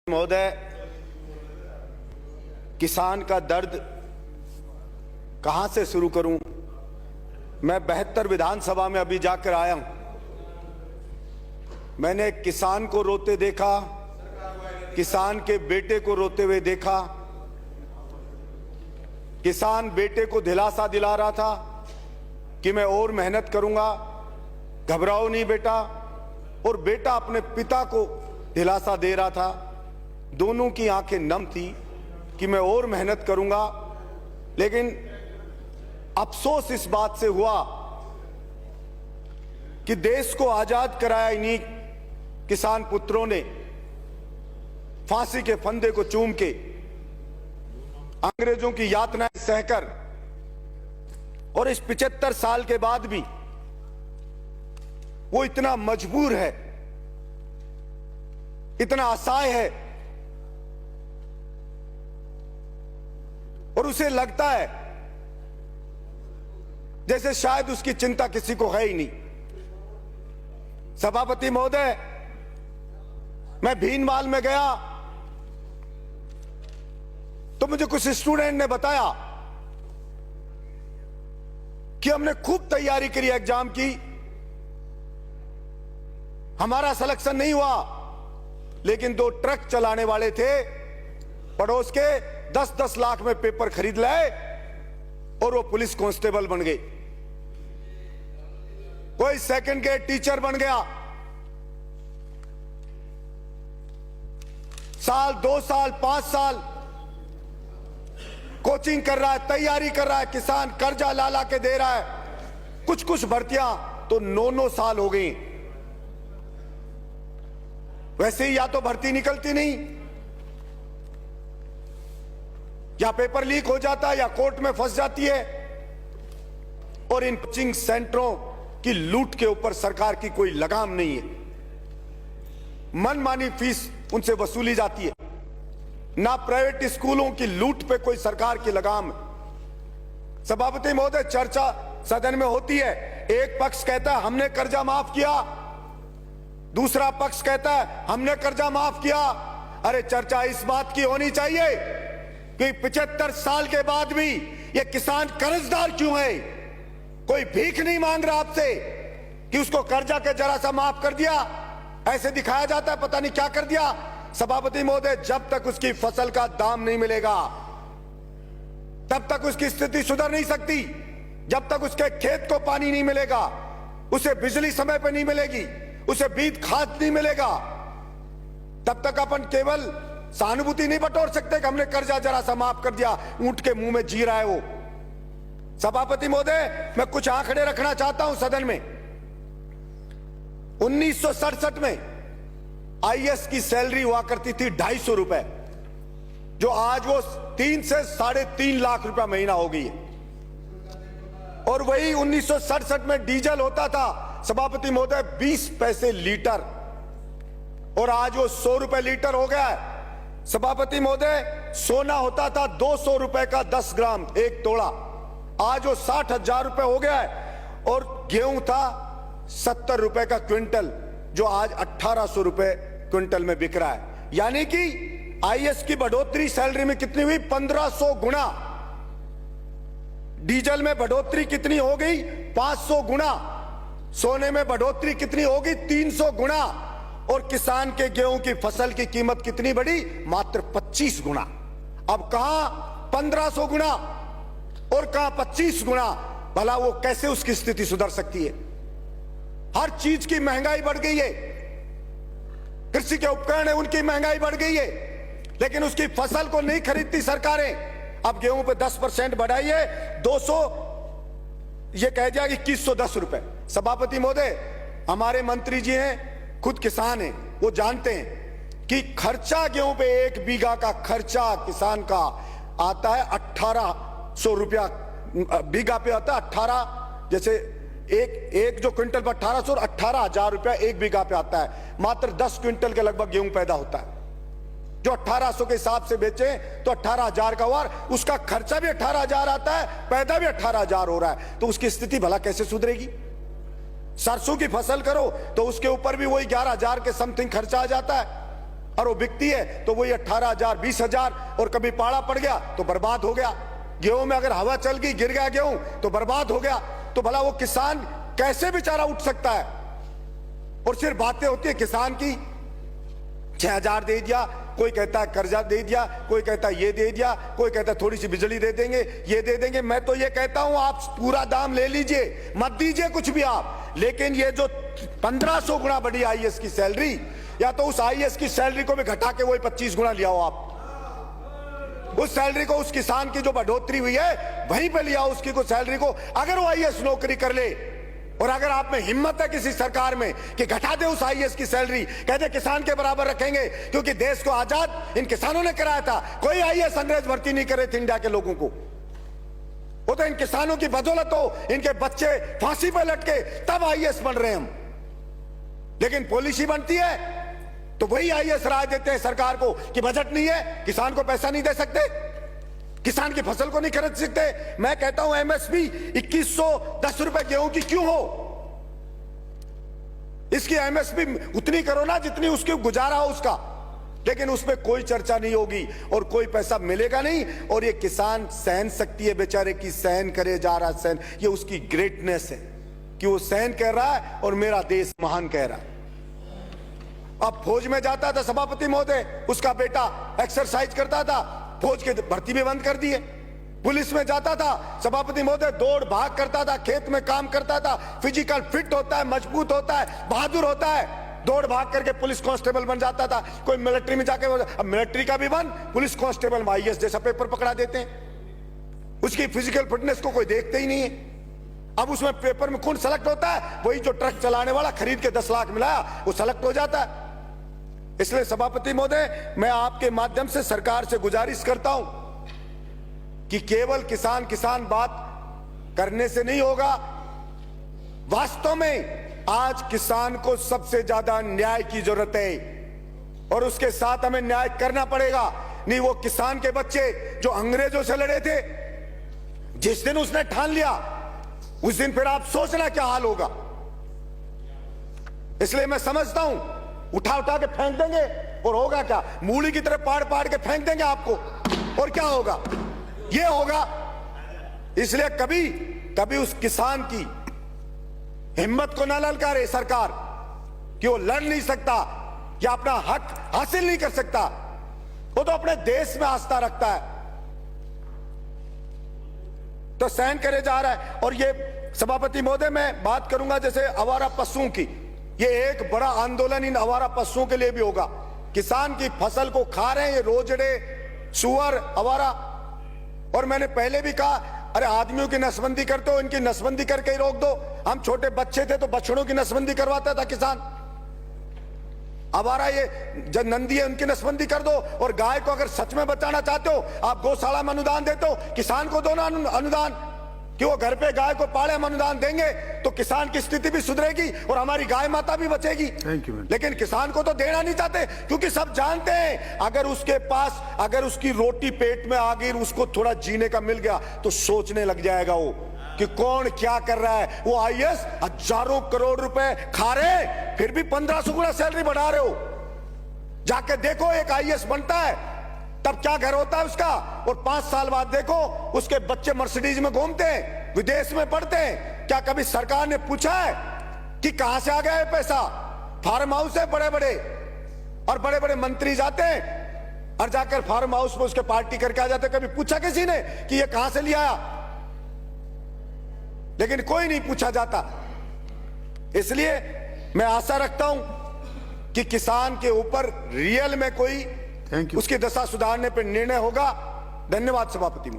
महोदय, किसान का दर्द कहां से शुरू करूं। मैं 72 विधानसभा में अभी जाकर आया हूं। मैंने किसान को रोते देखा, किसान के बेटे को रोते हुए देखा। किसान बेटे को दिलासा दिला रहा था कि मैं और मेहनत करूंगा, घबराओ नहीं बेटा, और बेटा अपने पिता को दिलासा दे रहा था। दोनों की आंखें नम थी कि मैं और मेहनत करूंगा। लेकिन अफसोस इस बात से हुआ कि देश को आजाद कराया इन्हीं किसान पुत्रों ने, फांसी के फंदे को चूम के, अंग्रेजों की यातनाएं सहकर, और इस 75 साल के बाद भी वो इतना मजबूर है, इतना असहाय है, और उसे लगता है जैसे शायद उसकी चिंता किसी को है ही नहीं। सभापति महोदय, मैं भीनमाल में गया तो मुझे कुछ स्टूडेंट ने बताया कि हमने खूब तैयारी करी एग्जाम की, हमारा सिलेक्शन नहीं हुआ, लेकिन 2 ट्रक चलाने वाले थे पड़ोस के, 10-10 लाख में पेपर खरीद लाए और वो पुलिस कांस्टेबल बन गए। कोई सेकंड ग्रेड टीचर बन गया। साल, 2 साल, 5 साल कोचिंग कर रहा है, तैयारी कर रहा है। किसान कर्जा ला ला के दे रहा है। कुछ भर्तियां तो 9-9 साल हो गई। वैसे ही या तो भर्ती निकलती नहीं, या पेपर लीक हो जाता है, या कोर्ट में फंस जाती है। और इन कोचिंग सेंटरों की लूट के ऊपर सरकार की कोई लगाम नहीं है। मनमानी फीस उनसे वसूली जाती है। ना प्राइवेट स्कूलों की लूट पे कोई सरकार की लगाम है। सभापति महोदय, चर्चा सदन में होती है, एक पक्ष कहता है हमने कर्जा माफ किया, दूसरा पक्ष कहता है हमने कर्जा माफ किया। अरे चर्चा इस बात की होनी चाहिए कि 75 साल के बाद भी ये किसान कर्जदार क्यों है। कोई भीख नहीं मांग रहा आपसे कि उसको कर्जा के जरा सा माफ कर दिया, ऐसे दिखाया जाता है पता नहीं क्या कर दिया। सभापति महोदय, जब तक उसकी फसल का दाम नहीं मिलेगा तब तक उसकी स्थिति सुधर नहीं सकती। जब तक उसके खेत को पानी नहीं मिलेगा, उसे बिजली समय पर नहीं मिलेगी, उसे बीज खाद नहीं मिलेगा, तब तक अपन केवल सहानुभूति नहीं बटोर सकते कि हमने कर्जा जरा सा माफ कर दिया। ऊंट के मुंह में जी रहा है वो। सभापति महोदय, मैं कुछ आंकड़े रखना चाहता हूं सदन में। 1967 में आईएएस की सैलरी हुआ करती थी 250 रुपए, जो आज वो 3 से 3.5 लाख रुपया महीना हो गई है। और वही 1967 में डीजल होता था सभापति महोदय 20 पैसे लीटर, और आज वो 100 रुपए लीटर हो गया है। सभापति महोदय, सोना होता था 200 रुपए का 10 ग्राम 1 तोला, आज वो 60,000 रुपए हो गया है। और गेहूं था 70 रुपए का क्विंटल, जो आज 1800 रुपए क्विंटल में बिक रहा है। यानी कि आईएएस की बढ़ोतरी सैलरी में कितनी हुई? 1500 गुना। डीजल में बढ़ोतरी कितनी हो गई? 500 गुना। सोने में बढ़ोतरी कितनी होगी? 300 गुना। और किसान के गेहूं की फसल की कीमत कितनी बढ़ी? मात्र 25 गुना। अब कहां 1500 गुना और कहां 25 गुना। भला वो कैसे उसकी स्थिति सुधर सकती है? हर चीज की महंगाई बढ़ गई है। कृषि के उपकरण है, उनकी महंगाई बढ़ गई है, लेकिन उसकी फसल को नहीं खरीदती सरकारें। अब गेहूं पे 10% बढ़ाइए, 200, ये कह दिया 2110 रुपए। सभापति महोदय, हमारे मंत्री जी हैं, खुद किसान हैं, वो जानते हैं कि खर्चा गेहूं पे 1 बीघा का खर्चा किसान का आता है 1800 रुपया बीघा पे आता है। 18, जैसे एक जो क्विंटल पर 1800 और 18,000 रुपया 1 बीघा पे आता है। मात्र 10 क्विंटल के लगभग गेहूं पैदा होता है। जो 1800 के हिसाब से बेचे तो 18,000 का हुआ, उसका खर्चा भी 18,000 आता है, पैदा भी 18,000 हो रहा है। तो उसकी स्थिति भला कैसे सुधरेगी? सरसों की फसल करो तो उसके ऊपर भी वही 11,000 के समथिंग खर्चा आ जाता है। और वो बिकती है तो वही 18,000 20,000, और कभी पाड़ा पड़ गया तो बर्बाद हो गया। गेहूं में अगर हवा चल गई, गिर गया गेहूं तो बर्बाद हो गया। तो भला वो किसान कैसे बेचारा उठ सकता है? और सिर्फ बातें होती है किसान की, 6,000 दे दिया, कोई कहता है कर्जा दे दिया, कोई कहता है ये दे दिया, कोई कहता है थोड़ी सी बिजली दे देंगे, ये दे देंगे। मैं तो ये कहता हूं आप पूरा दाम ले लीजिए, मत दीजिए कुछ भी आप, लेकिन ये जो 1500 गुना बढ़ी आईएएस की सैलरी, या तो उस आईएएस की सैलरी को भी घटा के वही 25 गुना लिया हो आप। उस सैलरी को, उस किसान की जो बढ़ोतरी हुई है वहीं पे लिया उसकी को सैलरी को। अगर वो आईएएस नौकरी कर ले, और अगर आप में हिम्मत है किसी सरकार में कि घटा दे उस आईएएस की सैलरी, कहते किसान के बराबर रखेंगे, क्योंकि देश को आजाद इन किसानों ने कराया था। कोई आईएएस अंग्रेज भर्ती नहीं करे थे इंडिया के लोगों को, वो तो इन किसानों की बदौलत हो, इनके बच्चे फांसी पर लटके तब आईएएस बन रहे हैं हम। लेकिन पॉलिसी बनती है तो वही आईएएस राय देते हैं सरकार को कि बजट नहीं है, किसान को पैसा नहीं दे सकते, किसान की फसल को नहीं खरीद सकते। मैं कहता हूं एमएसपी 2110 रुपए गेहूं की क्यों हो? इसकी एमएसपी उतनी करो ना जितनी उसकी गुजारा हो उसका, लेकिन उसमें कोई चर्चा नहीं होगी और कोई पैसा मिलेगा नहीं। और ये किसान सहन शक्ति है बेचारे की, सहन करे जा रहा सहन, ये उसकी ग्रेटनेस है कि वो सहन कर रहा है और मेरा देश महान कह रहा है। अब फौज में जाता था सभापति महोदय, उसका बेटा एक्सरसाइज करता था, फौज की भर्ती भी बंद कर दिए। पुलिस में जाता था सभापति महोदय, दौड़ भाग करता था, खेत में काम करता था, फिजिकल फिट होता है, मजबूत होता है, बहादुर होता है, दौड़ भाग करके पुलिस कांस्टेबल बन जाता था। कोई मिलिट्री में जाके, अब मिलिट्री का भी बंद, पुलिस कांस्टेबल में आईएएस जैसा पेपर पकड़ा देते हैं। उसकी फिजिकल फिटनेस को कोई देखते ही नहीं है। अब उसमें पेपर में कौन सेलेक्ट होता है? वही जो ट्रक चलाने वाला खरीद के 10 लाख मिलाया वो सेलेक्ट हो जाता है। इसलिए सभापति महोदय, मैं आपके माध्यम से सरकार से गुजारिश करता हूं कि केवल किसान किसान बात करने से नहीं होगा। वास्तव में आज किसान को सबसे ज्यादा न्याय की जरूरत है और उसके साथ हमें न्याय करना पड़ेगा। नहीं, वो किसान के बच्चे जो अंग्रेजों से लड़े थे, जिस दिन उसने ठान लिया उस दिन फिर आप सोचना क्या हाल होगा। इसलिए मैं समझता हूं उठा उठा के फेंक देंगे और होगा क्या? मूली की तरह पाड़ पाड़ के फेंक देंगे आपको, और क्या होगा? ये होगा। इसलिए कभी कभी उस किसान की हिम्मत को न ललकारे सरकार कि वो लड़ नहीं सकता या अपना हक हासिल नहीं कर सकता। वो तो अपने देश में आस्था रखता है, तो सहन करे जा रहा है। और ये सभापति महोदय, मैं बात करूंगा जैसे आवारा पशुओं की, ये एक बड़ा आंदोलन इन आवारा पशुओं के लिए भी होगा। किसान की फसल को खा रहे हैं ये रोजड़े, सुअर, आवारा। और मैंने पहले भी कहा, अरे आदमियों की नसबंदी करते हो, इनकी नसबंदी करके ही रोक दो। हम छोटे बच्चे थे तो बछड़ों की नसबंदी करवाता था किसान। आवारा ये जो नंदी है उनकी नसबंदी कर दो। और गाय को अगर सच में बचाना चाहते हो, आप गौशाला में अनुदान देते हो, किसान को दो ना अनुदान, कि वो घर पे गाय को पाले। हम अनुदान देंगे तो किसान की स्थिति भी सुधरेगी और हमारी गाय माता भी बचेगी। लेकिन किसान को तो देना नहीं चाहते, क्योंकि सब जानते हैं अगर उसके पास, अगर उसकी रोटी पेट में आ गई, उसको थोड़ा जीने का मिल गया तो सोचने लग जाएगा वो कि कौन क्या कर रहा है। वो आईएएस हजारों करोड़ रुपए खा रहे, फिर भी 1500 गुना सैलरी बढ़ा रहे हो। जाके देखो एक आईएएस बनता है तब क्या घर होता है उसका, और 5 साल बाद देखो उसके बच्चे मर्सिडीज में घूमते हैं, विदेश में पढ़ते हैं। क्या कभी सरकार ने पूछा है कि कहां से आ गया है पैसा? फार्म हाउस है बड़े बड़े, और बड़े बड़े मंत्री जाते हैं और जाकर फार्म हाउस में उसके पार्टी करके आ जाते। कभी पूछा किसी ने कि ये कहां से लिया आया? लेकिन कोई नहीं पूछा जाता। इसलिए मैं आशा रखता हूं कि किसान के ऊपर रियल में कोई उसकी दशा सुधारने पर निर्णय होगा। धन्यवाद सभापति।